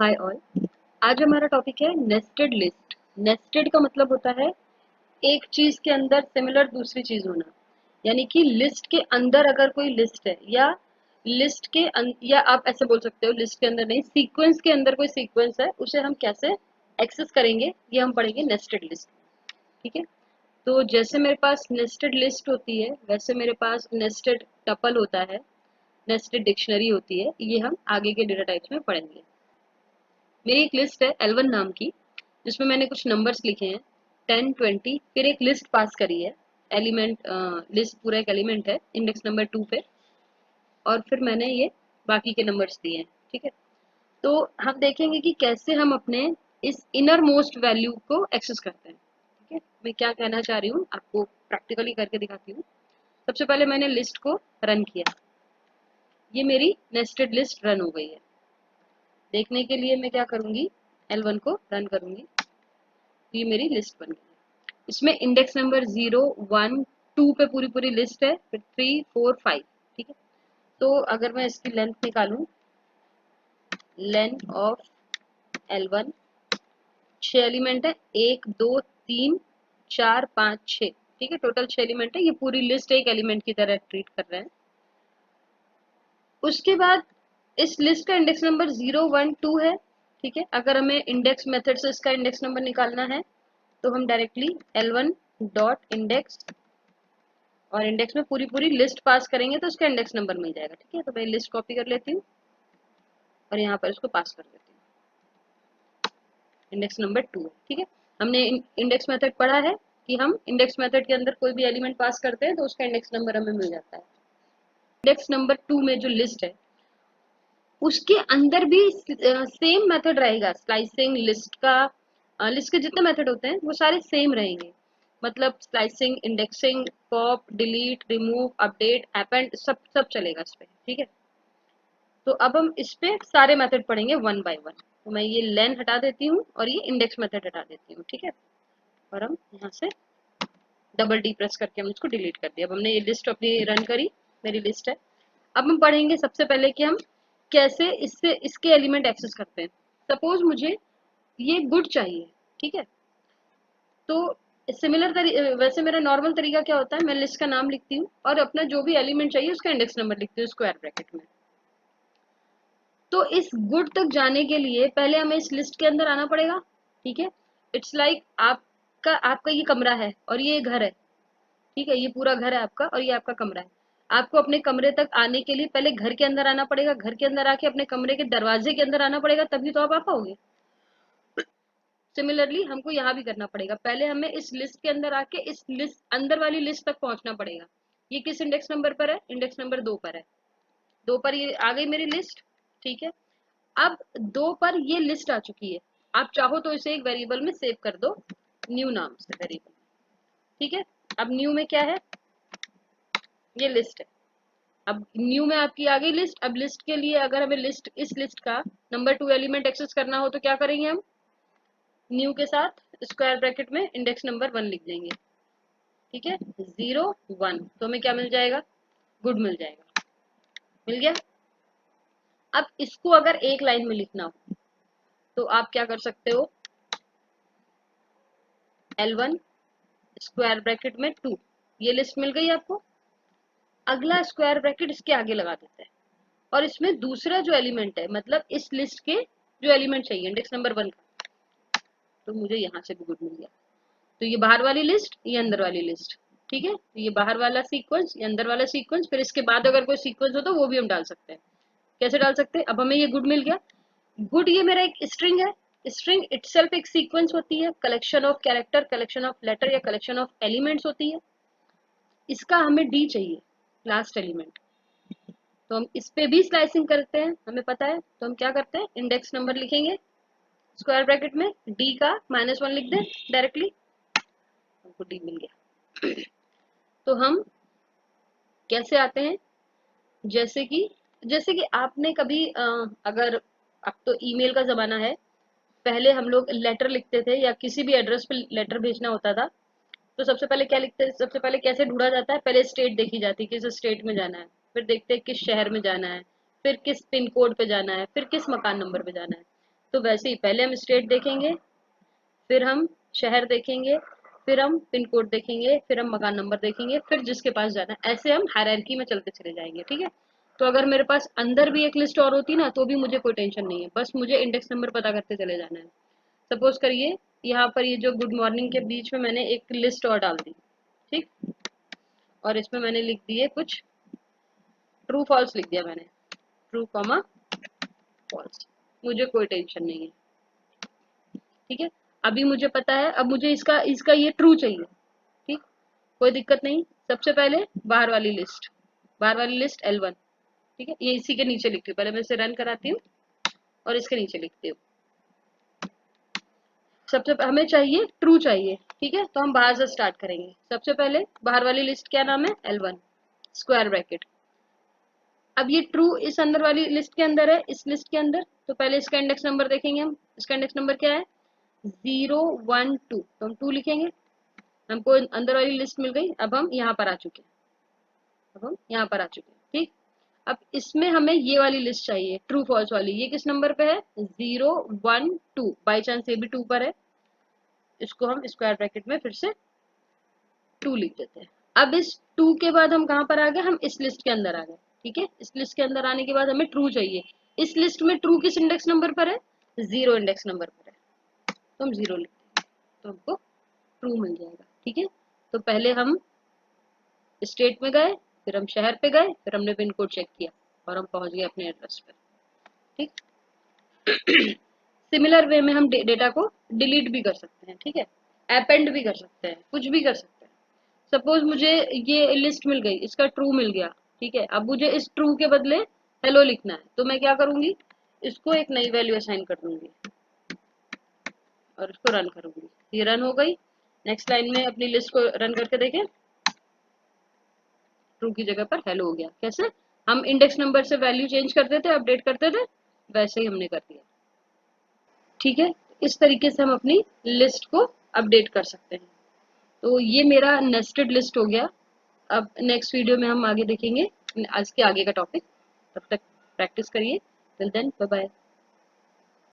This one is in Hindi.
Hi all. आज हमारा टॉपिक है नेस्टेड लिस्ट। नेस्टेड का मतलब होता है एक चीज के अंदर सिमिलर दूसरी चीज होना। यानी कि लिस्ट के अंदर अगर कोई लिस्ट है या या आप ऐसे बोल सकते हो लिस्ट के अंदर नहीं, सीक्वेंस के अंदर कोई सीक्वेंस है, उसे हम कैसे एक्सेस करेंगे ये हम पढ़ेंगे नेस्टेड लिस्ट। ठीक है। तो जैसे मेरे पास नेस्टेड लिस्ट होती है वैसे मेरे पास नेस्टेड टपल होता है, नेस्टेड डिक्शनरी होती है। ये हम आगे के डेटा टाइप्स में पढ़ेंगे। मेरी एक लिस्ट है L1 नाम की, जिसमें मैंने कुछ नंबर्स लिखे हैं 10 20, फिर एक लिस्ट पास करी है। एलिमेंट लिस्ट पूरा एक एलिमेंट है इंडेक्स नंबर 2 पे, और फिर मैंने ये बाकी के नंबर्स दिए हैं। ठीक है। तो हम देखेंगे कि कैसे हम अपने इस इनर मोस्ट वैल्यू को एक्सेस करते हैं। ठीक है, मैं क्या कहना चाह रही हूँ आपको प्रैक्टिकली करके दिखाती हूँ। सबसे पहले मैंने लिस्ट को रन किया, ये मेरी नेस्टेड लिस्ट रन हो गई है। देखने के लिए मैं क्या करूंगी, L1 को रन करूंगी, ये मेरी लिस्ट बन गई। इसमें इंडेक्स नंबर 0 1 2 पे पूरी पूरी लिस्ट है, फिर 3 4 5। ठीक है। तो अगर मैं इसकी लेंथ निकालूं, लेंथ ऑफ L1 6 एलिमेंट है, 1 2 3 4 5 6। ठीक है, टोटल 6 एलिमेंट है। ये पूरी लिस्ट एक एलिमेंट की तरह ट्रीट कर रहे हैं। उसके बाद इस लिस्ट का इंडेक्स नंबर 0 1 2 है। ठीक है, अगर हमें इंडेक्स मेथड से इसका इंडेक्स नंबर निकालना है तो हम डायरेक्टली L1 डॉट इंडेक्स, और इंडेक्स में पूरी पूरी लिस्ट पास करेंगे तो उसका इंडेक्स नंबर मिल जाएगा। ठीक है, तो मैं लिस्ट कॉपी कर लेती हूँ और यहाँ पर इसको पास कर देती हूँ। इंडेक्स नंबर 2 है। ठीक है, हमने इंडेक्स मेथड पढ़ा है कि हम इंडेक्स मेथड के अंदर कोई भी एलिमेंट पास करते हैं तो उसका इंडेक्स नंबर हमें मिल जाता है। इंडेक्स नंबर 2 में जो लिस्ट है उसके अंदर भी सेम मेथड रहेगा। स्लाइसिंग लिस्ट का, लिस्ट के जितने मेथड होते हैं वो सारे सेम रहेंगे। मतलब slicing, indexing, pop, delete, remove, update, append, सब सब चलेगा इस पे। ठीक है। तो अब हम इस पे सारे मेथड पढ़ेंगे वन बाय वन। तो मैं ये लेन हटा देती हूँ और ये इंडेक्स मेथड हटा देती हूँ। ठीक है, और हम यहाँ से डबल डी प्रेस करके हम इसको डिलीट कर दिया। अब हमने ये लिस्ट अपनी रन करी, मेरी लिस्ट है। अब हम पढ़ेंगे सबसे पहले कि हम कैसे इससे इसके एलिमेंट एक्सेस करते हैं। सपोज मुझे ये गुड चाहिए। ठीक है, तो वैसे मेरा नॉर्मल तरीका क्या होता है, मैं लिस्ट का नाम लिखती हूँ और अपना जो भी एलिमेंट चाहिए उसका इंडेक्स नंबर लिखती हूँ स्क्वायर ब्रैकेट में। तो इस गुड तक जाने के लिए पहले हमें इस लिस्ट के अंदर आना पड़ेगा। ठीक है, इट्स लाइक आपका आपका ये कमरा है और ये घर है। ठीक है, ये पूरा घर है आपका और ये आपका कमरा है। आपको अपने कमरे तक आने के लिए पहले घर के अंदर आना पड़ेगा, घर के अंदर आके अपने कमरे के दरवाजे के अंदर आना पड़ेगा, तभी तो आप आ पाओगे। सिमिलरली हमको यहाँ भी करना पड़ेगा, पहले हमें इस लिस्ट के अंदर आके इस लिस्ट अंदर वाली लिस्ट तक पहुंचना पड़ेगा। ये किस इंडेक्स नंबर पर है, इंडेक्स नंबर 2 पर है। 2 पर ये आ गई मेरी लिस्ट। ठीक है, अब 2 पर ये लिस्ट आ चुकी है। आप चाहो तो इसे एक वेरिएबल में सेव कर दो, न्यू नाम से वेरिएबल। ठीक है, अब न्यू में क्या है, ये लिस्ट है। अब न्यू में आपकी आ गई लिस्ट। अब लिस्ट के लिए अगर हमें इस लिस्ट का नंबर 2 एलिमेंट एक्सेस करना हो तो क्या करेंगे, हम न्यू के साथ स्क्वायर ब्रैकेट में इंडेक्स नंबर 1 लिख देंगे। ठीक है, 0 1, तो हमें क्या मिल जाएगा, गुड मिल जाएगा। मिल गया। अब इसको अगर एक लाइन में लिखना हो तो आप क्या कर सकते हो, L1 स्क्वायर ब्रैकेट में 2, ये लिस्ट मिल गई आपको। अगला स्क्वायर ब्रैकेट इसके आगे लगा देते हैं और इसमें दूसरा जो एलिमेंट है, मतलब इस लिस्ट के जो एलिमेंट चाहिए इंडेक्स नंबर 1 का, तो मुझे यहाँ से भी गुड मिल गया। तो ये बाहर वाली लिस्ट, ये अंदर वाली लिस्ट। ठीक है, तो ये बाहर वाला सीक्वेंस, ये अंदर वाला सीक्वेंस, फिर इसके बाद अगर कोई सीक्वेंस हो तो वो भी हम डाल सकते हैं। कैसे डाल सकते हैं, अब हमें ये गुड मिल गया। गुड ये मेरा एक स्ट्रिंग है। स्ट्रिंग इटसेल्फ एक सीक्वेंस होती है, collection of character, collection of letter या कलेक्शन ऑफ एलिमेंट्स होती है। इसका हमें डी चाहिए, लास्ट एलिमेंट। तो हम इस पे भी स्लाइसिंग करते हैं, हमें पता है। तो हम क्या करते हैं, इंडेक्स नंबर लिखेंगे स्क्वायर ब्रैकेट में, डी का -1 लिख दें डायरेक्टली, हमको डी मिल गया। तो हम कैसे आते हैं, जैसे कि आपने कभी अगर, अब तो ईमेल का जमाना है, पहले हम लोग लेटर लिखते थे या किसी भी एड्रेस पे लेटर भेजना होता था, तो सबसे पहले क्या लिखते, सबसे पहले कैसे ढूंढा जाता है, पहले स्टेट देखी जाती है, किस स्टेट में जाना है, फिर देखते हैं किस शहर में जाना है, फिर किस पिन कोड पे जाना है, फिर किस मकान नंबर पे जाना है। तो वैसे ही पहले हम स्टेट देखेंगे, फिर हम शहर देखेंगे, फिर हम पिन कोड देखेंगे, फिर हम मकान नंबर देखेंगे, फिर जिसके पास जाना है। ऐसे हम हायरार्की में चलते चले जाएंगे, ठीक है। तो अगर मेरे पास अंदर भी एक लिस्ट और होती ना तो भी मुझे कोई टेंशन नहीं है, बस मुझे इंडेक्स नंबर पता करते चले जाना है। सपोज करिए यहाँ पर ये जो गुड मॉर्निंग के बीच में मैंने एक लिस्ट और डाल दी, ठीक, और इसमें मैंने लिख दिए कुछ ट्रू फॉल्स लिख दिया मैंने, ट्रू कॉमा फॉल्स, मुझे कोई टेंशन नहीं है, ठीक है। अभी मुझे पता है, अब मुझे इसका इसका ये ट्रू चाहिए, ठीक, कोई दिक्कत नहीं। सबसे पहले बाहर वाली लिस्ट L1, ठीक है, ये इसी के नीचे लिखती हूँ, पहले मैं इसे रन कराती हूँ और इसके नीचे लिखती हूँ। सबसे हमें चाहिए ट्रू चाहिए, ठीक है, तो हम बाहर से स्टार्ट करेंगे। सबसे पहले बाहर वाली लिस्ट क्या नाम है, L1 स्क्वायर ब्रैकेट। अब ये ट्रू इस अंदर वाली लिस्ट के अंदर है, इस लिस्ट के अंदर, तो पहले इसका इंडेक्स नंबर देखेंगे हम। इसका इंडेक्स नंबर क्या है, 012, तो हम 2 लिखेंगे। हमको अंदर वाली लिस्ट मिल गई। अब हम यहाँ पर आ चुके हैं, ठीक। अब इसमें हमें ये वाली लिस्ट चाहिए, ट्रू फॉल्स वाली। ये किस नंबर पे है, 012, बाई चांस ये भी 2 पर है, इसको हम स्क्वायर ब्रैकेट में फिर से 2 लिख देते हैं। अब इस 2 के बाद हम कहाँ पर आ गए, हम इस लिस्ट के अंदर आ गए, ठीक है। इस लिस्ट के अंदर आने के बाद हमें ट्रू चाहिए। इस लिस्ट में ट्रू किस इंडेक्स नंबर पर है, 0 इंडेक्स नंबर पर है, तो हम 0 लिखते हैं, तो हमको ट्रू मिल जाएगा, ठीक है। तो पहले हम स्टेट में गए, फिर हम शहर पे गए, फिर हमने पिन कोड चेक किया और हम पहुंच गए अपने एड्रेस पर, ठीक। सिमिलर वे में हम डेटा को डिलीट भी कर सकते हैं, ठीक है, अपेंड भी कर सकते हैं, कुछ भी कर सकते हैं। सपोज मुझे ये लिस्ट मिल गई, इसका ट्रू मिल गया, ठीक है। अब मुझे इस ट्रू के बदले हेलो लिखना है, तो मैं क्या करूंगी, इसको एक नई वैल्यू असाइन कर दूंगी और इसको रन करूंगी। ये रन हो गई। नेक्स्ट लाइन में अपनी लिस्ट को रन करके देखें, ट्रू की जगह पर हेलो हो गया। कैसे, हम इंडेक्स नंबर से वैल्यू चेंज करते थे, अपडेट करते थे, वैसे ही हमने कर दिया, ठीक है। इस तरीके से हम अपनी लिस्ट को अपडेट कर सकते हैं। तो ये मेरा नेस्टेड लिस्ट हो गया। अब नेक्स्ट वीडियो में हम आगे देखेंगे आज के आगे का टॉपिक। तब तक प्रैक्टिस करिए। Till then bye bye.